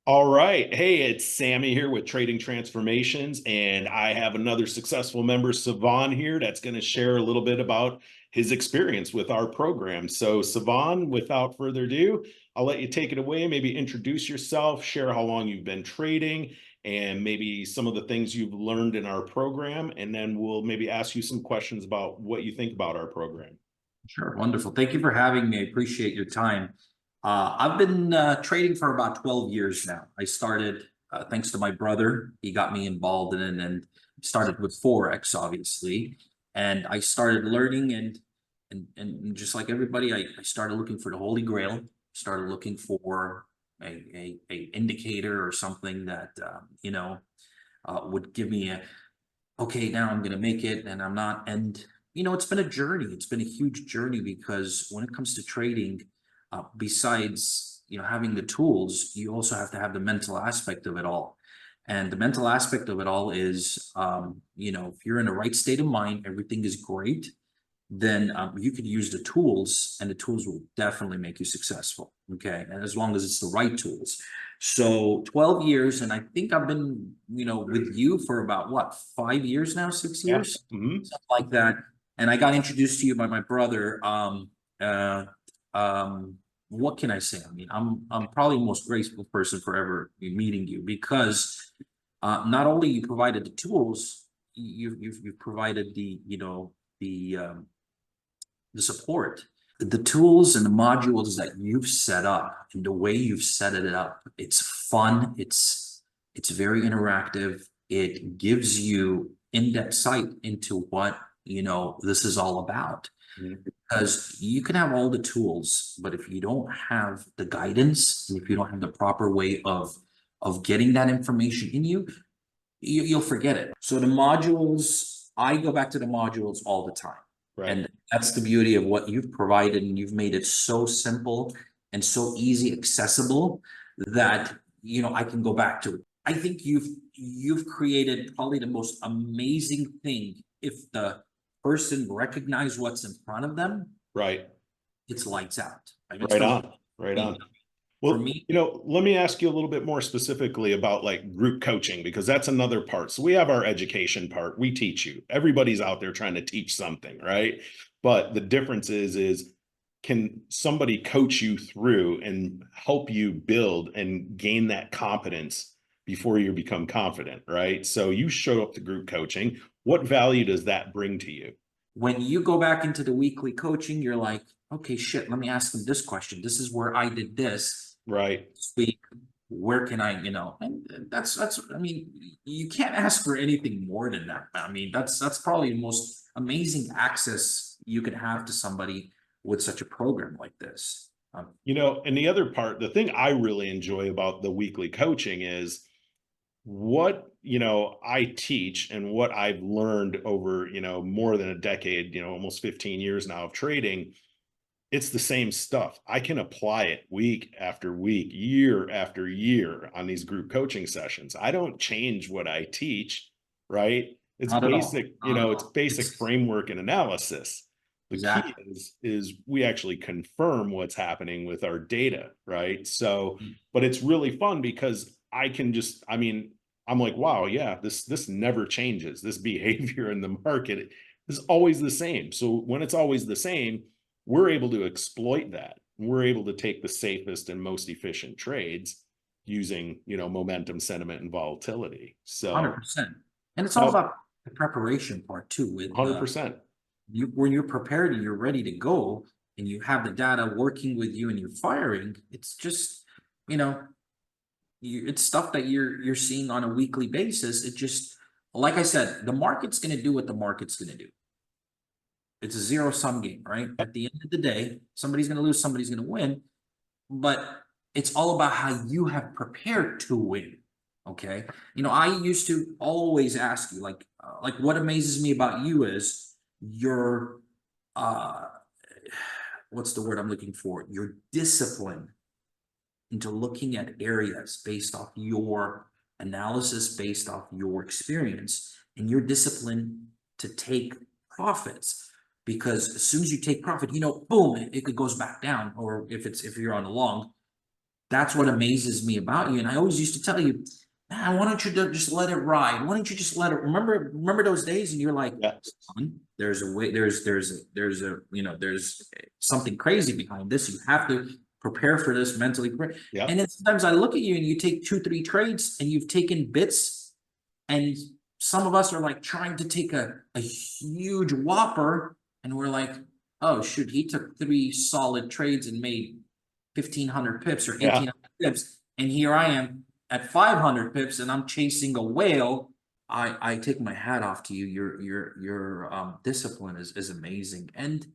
All right. Hey, it's Sammy here with Trading Transformations, and I have another successful member, Sevan, here that's going to share a little bit about his experience with our program. So, Sevan, without further ado, I'll let you take it away. Maybe introduce yourself, share how long you've been trading, and maybe some of the things you've learned in our program. And then we'll maybe ask you some questions about what you think about our program. Sure. Wonderful. Thank you for having me. I appreciate your time. I've been trading for about 12 years now. I started thanks to my brother. He got me involved in it and started with Forex, obviously. And I started learning and just like everybody, I started looking for the Holy Grail, started looking for a indicator or something that would give me a okay, now I'm going to make it and I'm not. And, it's been a journey. It's been a huge journey because when it comes to trading, besides, having the tools, you also have to have the mental aspect of it all. And the mental aspect of it all is, if you're in the right state of mind, everything is great, then you could use the tools and the tools will definitely make you successful. Okay. And as long as it's the right tools. So 12 years, and I think I've been, with you for about what, 5 years now, six Yeah. years, Mhm. something like that. And I got introduced to you by my brother. Uh, what can I say? I mean, I'm probably the most grateful person for ever meeting you because not only you provided the tools, you've provided the support, the tools and the modules that you've set up and the way you've set it up. It's fun. It's very interactive. It gives you in-depth sight into what, this is all about. Mhm. Because you can have all the tools, but if you don't have the guidance, and if you don't have the proper way of getting that information in you'll forget it. So the modules, I go back to the modules all the time. Right. And that's the beauty of what you've provided, and you've made it so simple and so easy accessible that I can go back to it. I think you've created probably the most amazing thing. If the person recognize what's in front of them, Right. it's lights out. I mean, it's Right for on. Right me. on. For Well, me, let me ask you a little bit more specifically about like group coaching, because that's another part. So we have our education part. We teach you. Everybody's out there trying to teach something, right? But the difference is can somebody coach you through and help you build and gain that competence before you become confident, right? So you show up to group coaching. What value does that bring to you? when you go back into the weekly coaching, you're like, okay, shit, let me ask them this question. This is where I did Right. this week. Where can I, and that's, I mean, you can't ask for anything more than that. I mean, that's probably the most amazing access you can have to somebody with such a program like this. And the other part, the thing I really enjoy about the weekly coaching is what I teach and what I've learned over more than a decade, almost 15 years now of trading. It's the same stuff. I can apply it week after week, year after year on these group coaching sessions. I don't change what I teach, right? It's Not at all. basic, Not at it's all. basic It's framework and analysis. The key exactly. is we actually confirm what's happening with our data, right? So, but it's really fun because I can just, I mean, I'm like, wow, yeah, this never changes. This behavior in the market is always the same. So when it's always the same, we're able to exploit that. We're able to take the safest and most efficient trades using, momentum, sentiment, and volatility. So 100%. And it's all now about the preparation part too, with 100%. when you're prepared and you're ready to go and you have the data working with you and you're firing, it's just, you know, it's stuff that you're seeing on a weekly basis. It just, like I said, the market's going to do what the market's going to do. It's a zero sum game, right? At the end of the day, somebody's going to lose, somebody's going to win, but it's all about how you have prepared to win. Okay. I used to always ask you, like what amazes me about you is your, uh, what's the word I'm looking for? Your discipline into looking at areas based off your analysis, based off your experience, and your discipline to take profits. Because as soon as you take profit, boom, it goes back down. Or if you're on a long, That's what amazes me about you. And I always used to tell you, man, why don't you just let it ride? Why don't you just let it? Remember those days? And you're like, Yeah. son, there's a way, there's something crazy behind this. You have to prepare for this mentally. Yeah. And then sometimes I look at you and you take 2, 3 trades and you've taken bits, and some of us are like trying to take a huge whopper, and we're like, oh shoot, he took 3 solid trades and made 1,500 pips or Yeah. 1,800 pips, and here I am at 500 pips, and I'm chasing a whale. I take my hat off to you. Your discipline is amazing, and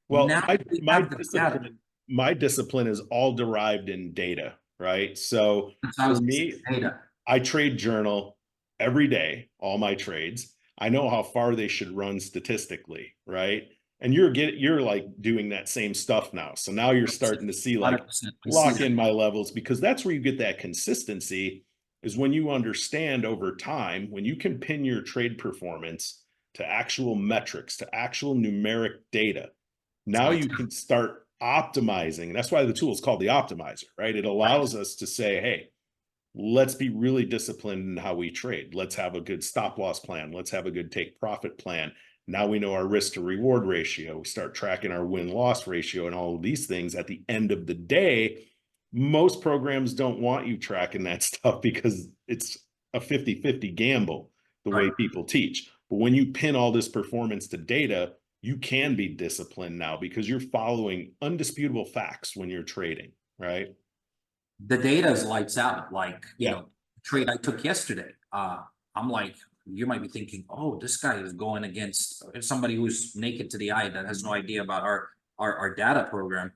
Well, now my we my have the data. discipline, my discipline is all derived in data, right? So I for was me, data. I trade journal every day, all my trades. I know how far they should run statistically, right? And you're like doing that same stuff now. So now you're starting to see like 100%. I see lock that. in my levels, because that's where you get that consistency, is when you understand over time, when you can pin your trade performance to actual metrics, to actual numeric data. It's Now my you time. can start optimizing. And that's why the tool is called the optimizer, right? It Right. allows us to say, hey, let's be really disciplined in how we trade. Let's have a good stop loss plan. Let's have a good take profit plan. Now we know our risk to reward ratio. We start tracking our win loss ratio and all of these things. At the end of the day, most programs don't want you tracking that stuff because it's a 50-50 gamble the Right. way people teach. But when you pin all this performance to data, you can be disciplined now because you're following undisputable facts when you're trading, right? The data is lights out. Like, Yeah. trade I took yesterday. I'm like, you might be thinking, oh, this guy is going against somebody who's naked to the eye that has no idea about our data program.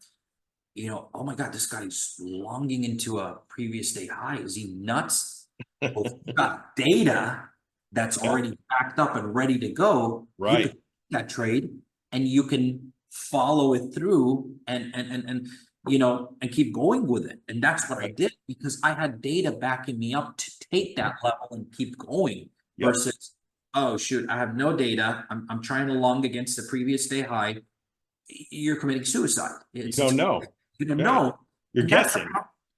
Oh my God, this guy's longing into a previous day high. Is he nuts? Well, if you've got data that's Yeah. already backed up and ready to go, you Right. could take that trade and you can follow it through and keep going with it. And that's what I Right. did because I had data backing me up to take that level and keep going Yep. versus, oh shoot, I have no data. I'm trying to long against the previous day high. You're committing suicide. You It's don't know. you don't Yeah. know, You're and guessing.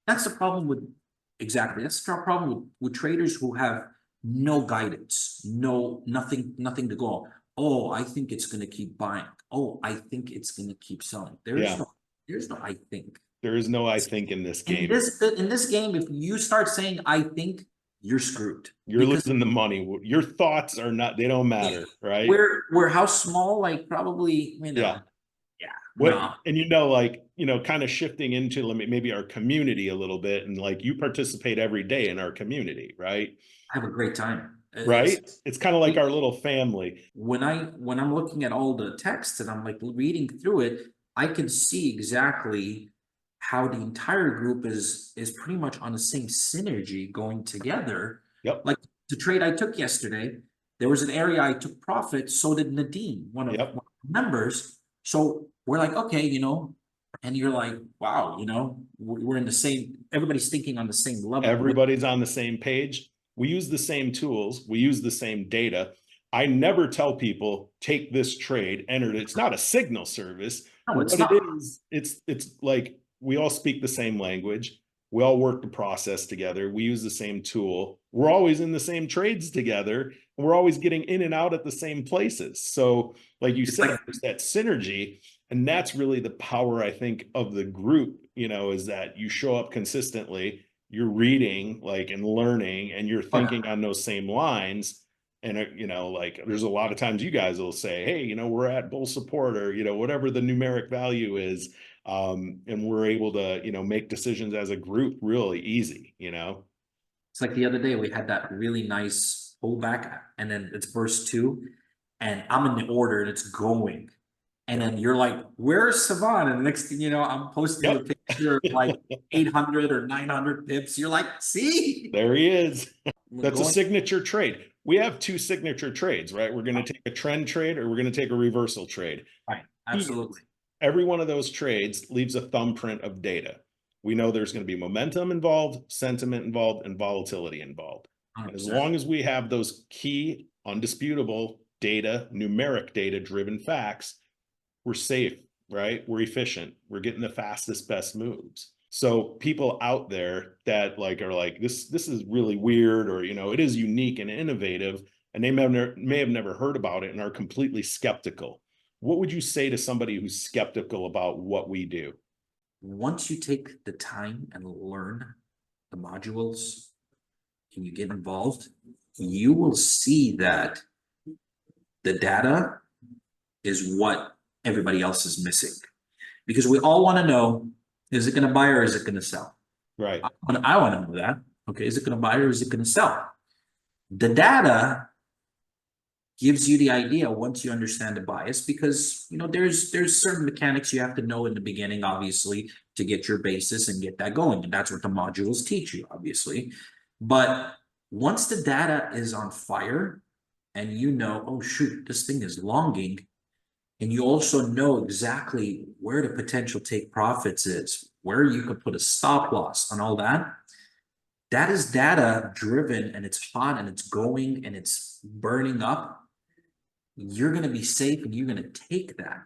that's the problem with exactly. That's the problem with traders who have no guidance, nothing to go on. Oh, I think it's going to keep buying. Oh, I think it's going to keep selling. Yeah. There's no I think. There is no I think in this In game. this game, if you start saying I think, you're screwed You're because losing the money. Your thoughts are not, they don't matter, right? we're how small, like probably, Yeah. yeah, What, no. and like, kind of shifting into maybe our community a little bit, and like you participate every day in our community, right? I have a great time. Right? It's kind of like our little family. When I'm looking at all the text and I'm like reading through it, I can see exactly how the entire group is pretty much on the same synergy going together. Yep. Like the trade I took yesterday, there was an area I took profit, so did Nadine, one Yep. of the members. So we're like, okay, and you're like, wow, we're in the same, everybody's thinking on the same level. Everybody's on the same page. We use the same tools. We use the same data. I never tell people take this trade, enter it. It's not a signal service, No, but it's what it not. is, it's like we all speak the same language. We all work the process together. We use the same tool. We're always in the same trades together. And we're always getting in and out at the same places. So, like you It's said, like there's that synergy. And that's really the power, I think, of the group, is that you show up consistently, you're reading like and learning, and you're thinking on those same lines. And like there's a lot of times you guys will say, hey, we're at bull support, or whatever the numeric value is, and we're able to make decisions as a group really easy. It's like the other day we had that really nice pullback and then it's burst two and I'm in the order and it's going. And Yeah. then you're like, where's Sevan? And the next thing you know, I'm posting a Yep. picture of like 800 or 900 pips. You're like, see, There he is. we're That's a going. signature trade. We have two signature trades, right? We're going to take a trend trade, or we're going to take a reversal trade. Right. Absolutely. Every one of those trades leaves a thumbprint of data. We know there's going to be momentum involved, sentiment involved, and volatility involved. And as 100%. long as we have those key, undisputable data, numeric data driven facts, we're safe, right? We're efficient. We're getting the fastest, best moves. So people out there that like are like, this is really weird, or, it is unique and innovative, and they may have never heard about it and are completely skeptical. What would you say to somebody who's skeptical about what we do? Once you take the time and learn the modules and you get involved, you will see that the data is what everybody else is missing. Because we all want to know, is it going to buy or is it going to sell? Right. I want to know that. Okay, is it going to buy or is it going to sell? The data gives you the idea once you understand the bias, because there's certain mechanics you have to know in the beginning, obviously, to get your basis and get that going. And that's what the modules teach you, obviously. But once the data is on fire and oh shoot, this thing is longing, and you also know exactly where the potential take profits is, where you could put a stop loss on all that. That is data driven, and it's hot and it's going and it's burning up. You're going to be safe and you're going to take that.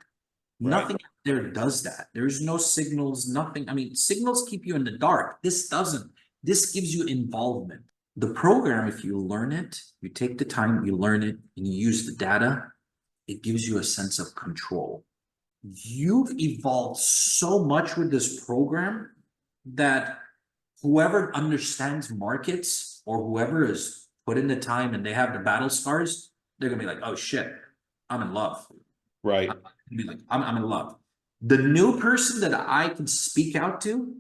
Right. Nothing out there does that. There's no signals, nothing. I mean, signals keep you in the dark. This doesn't. This gives you involvement. The program, if you learn it, you take the time, you learn it, and you use the data, it gives you a sense of control. You've evolved so much with this program that whoever understands markets, or whoever is put in the time and they have the battle scars, they're gonna be like, oh shit, I'm in love. Right. I'm in love. The new person that I can speak out to,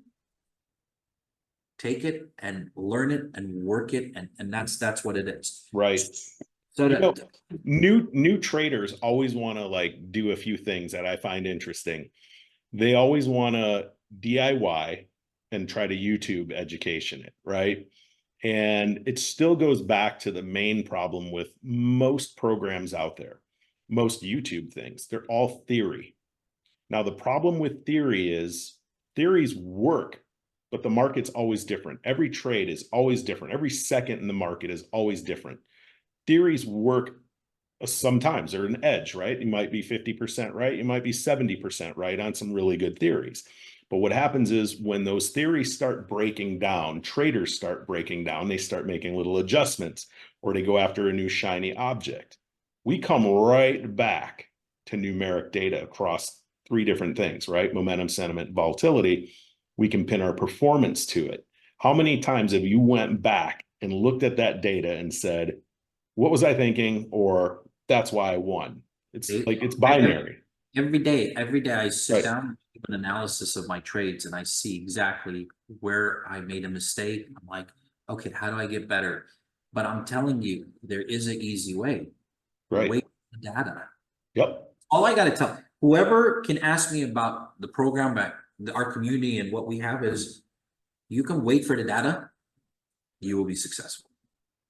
take it and learn it and work it, and that's what it is. Right. So new traders always want to like do a few things that I find interesting. They always want to DIY and try to YouTube education it, right? And it still goes back to the main problem with most programs out there, most YouTube things. They're all theory. Now, the problem with theory is theories work, but the market's always different. Every trade is always different. Every second in the market is always different. Theories work sometimes. They're an edge, right? You might be 50% right. You might be 70% right on some really good theories. But what happens is when those theories start breaking down, traders start breaking down, they start making little adjustments, or they go after a new shiny object. We come right back to numeric data across three different things, right? Momentum, sentiment, volatility. We can pin our performance to it. How many times have you went back and looked at that data and said, what was I thinking? Or that's why I won. It's like, it's binary. Every day I sit Right. down and do an analysis of my trades, and I see exactly where I made a mistake. I'm like, okay, how do I get better? But I'm telling you, there is an easy way. Right. Wait for the data. Yep. All I got to tell whoever can ask me about the program, our community, and what we have is, you can wait for the data, you will be successful.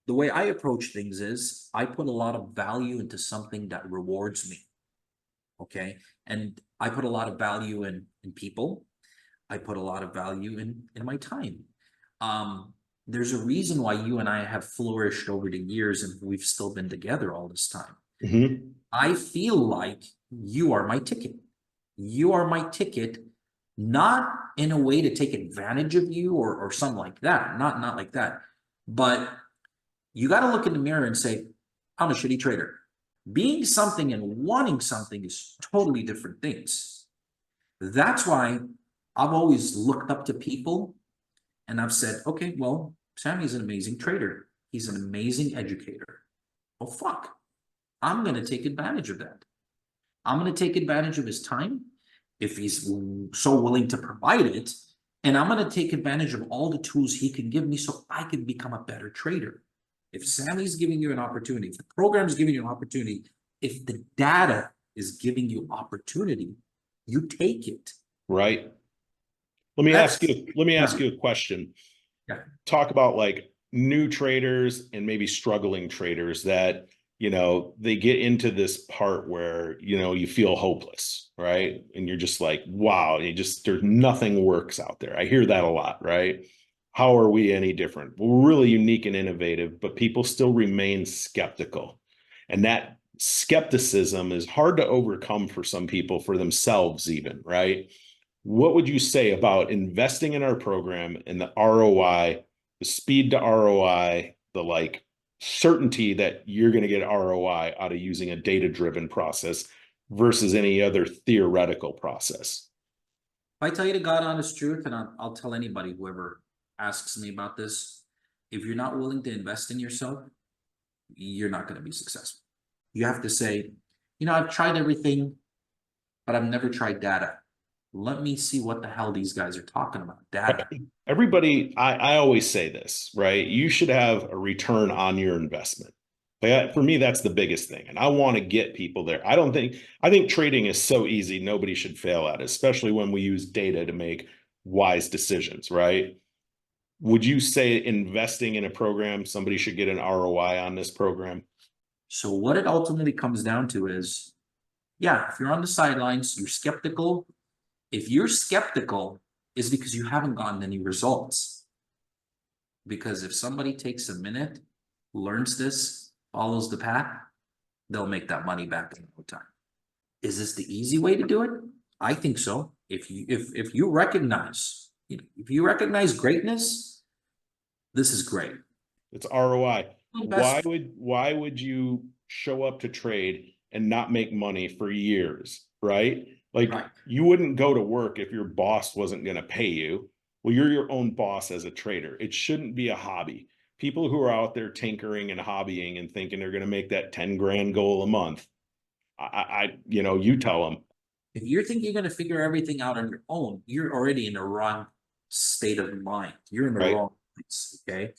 The way I approach things is I put a lot of value into something that rewards me. Okay. And I put a lot of value in people. I put a lot of value in my time. There's a reason why you and I have flourished over the years and we've still been together all this time. Mm-hmm. I feel like you are my ticket. You are my ticket, not in a way to take advantage of you or something like that. Not like that. But you got to look in the mirror and say, I'm a shitty trader. Being something and wanting something is totally different things. That's why I've always looked up to people and I've said, okay, well, Sammy's an amazing trader. He's an amazing educator. Well, fuck. I'm going to take advantage of that. I'm going to take advantage of his time if he's so willing to provide it. And I'm going to take advantage of all the tools he can give me so I can become a better trader. If Sammy's giving you an opportunity, if the program is giving you an opportunity, if the data is giving you opportunity, you take it. Right. Let me ask you a question. Yeah. Talk about like new traders and maybe struggling traders that, they get into this part where, you feel hopeless, right? And you're just like, wow, there's nothing works out there. I hear that a lot, right? How are we any different? We're really unique and innovative, but people still remain skeptical. And that skepticism is hard to overcome for some people, for themselves even, right? what would you say about investing in our program and the ROI, the speed to ROI, the like certainty that you're going to get ROI out of using a data-driven process versus any other theoretical process? If I tell you the God honest truth, and I'll tell anybody, whoever asks me about this, if you're not willing to invest in yourself, you're not going to be successful. You have to say, I've tried everything, but I've never tried data. Let me see what the hell these guys are talking about. Data. Everybody, I always say this, right? You should have a return on your investment. But for me, that's the biggest thing. And I want to get people there. I think trading is so easy. Nobody should fail at it, especially when we use data to make wise decisions, right? Would you say investing in a program, somebody should get an ROI on this program? So what it ultimately comes down to is, yeah, if you're on the sidelines, you're skeptical. If you're skeptical, it's because you haven't gotten any results. Because if somebody takes a minute, learns this, follows the path, they'll make that money back in no time. Is this the easy way to do it? I think so. If you recognize, if you recognize greatness, this is great. It's ROI. Why would you show up to trade and not make money for years, right? Like you wouldn't go to work if your boss wasn't going to pay you. Well, you're your own boss as a trader. It shouldn't be a hobby. People who are out there tinkering and hobbying and thinking they're going to make that 10 grand goal a month, you tell them. If you think you're going to figure everything out on your own, you're already in the wrong state of mind. You're in the wrong place, okay?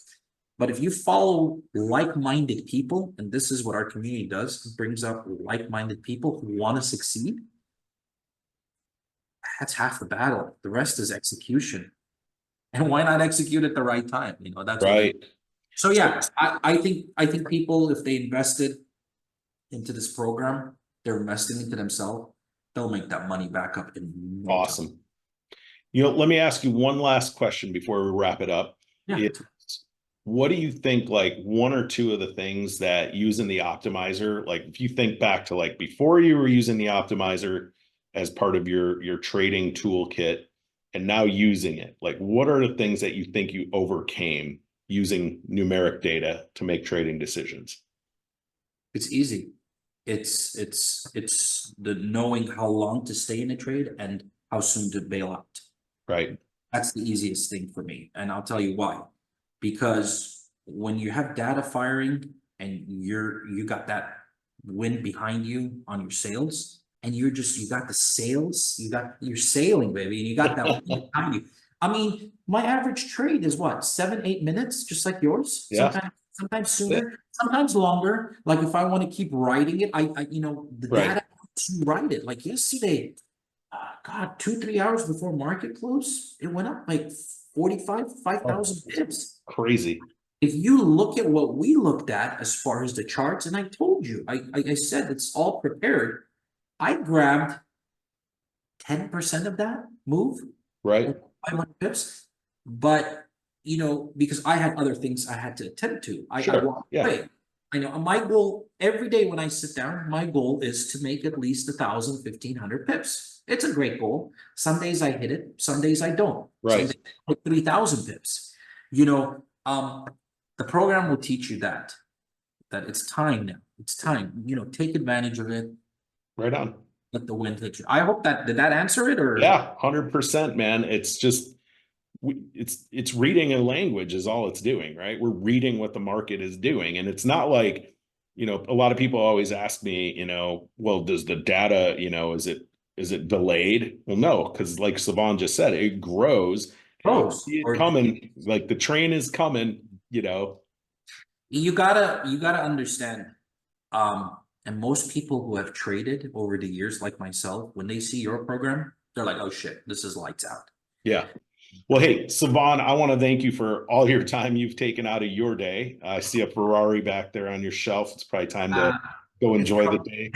But if you follow like-minded people, and this is what our community does, it brings up like-minded people who want to succeed, that's half the battle. The rest is execution. And why not execute at the right time? That's right. So yeah, I think people, if they invested into this program, they're investing into themselves, they'll make that money back up in no time. Let me ask you one last question before we wrap it up. Yeah. What do you think, like one or two of the things that using the optimizer, like if you think back to like before you were using the optimizer as part of your trading toolkit and now using it, like what are the things that you think you overcame using numeric data to make trading decisions? It's easy. It's the knowing how long to stay in a trade and how soon to bail out. Right. That's the easiest thing for me. And I'll tell you why. Because when you have data firing and you got that wind behind you on your sales, and you got the sales, you're sailing, baby, and you got that wind behind you. I mean, my average trade is what, 7-8 minutes, just like yours. Yeah. Sometimes sooner, sometimes longer. Like if I want to keep writing it, the data to write it. Like yesterday, God, 2-3 hours before market close, it went up like 5,000 pips. Crazy. If you look at what we looked at as far as the charts, and I told you, I said it's all prepared. I grabbed 10% of that move, right? 500 pips, but because I had other things I had to attend to. I walked away. I know my goal every day when I sit down, my goal is to make at least 1,000, 1,500 pips. It's a great goal. Some days I hit it, some days I don't. Right. Some days I hit 3,000 pips. The program will teach you that it's time now. It's time. Take advantage of it. Right on. Let the wind hit you. I hope did that answer it? Or yeah, 100%, man. It's just it's reading a language is all it's doing, right? We're reading what the market is doing. And it's not like, a lot of people always ask me, well, does the data, is it delayed? Well, no, because like Sevan just said, it grows. See it coming, like the train is coming, You gotta understand. And most people who have traded over the years, like myself, when they see your program, they're like, oh shit, this is lights out. Yeah. Well, hey, Sevan, I want to thank you for all your time you've taken out of your day. I see a Ferrari back there on your shelf. It's probably time to go enjoy the day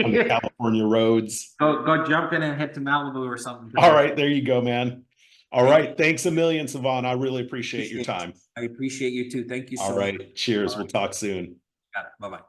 on the California roads. Go jump in and head to Malibu or something. All right, there you go, man. All right, thanks a million, Sevan. I really appreciate your time. I appreciate you too. Thank you so much. All right, cheers. We'll talk soon. Got it. Bye-bye.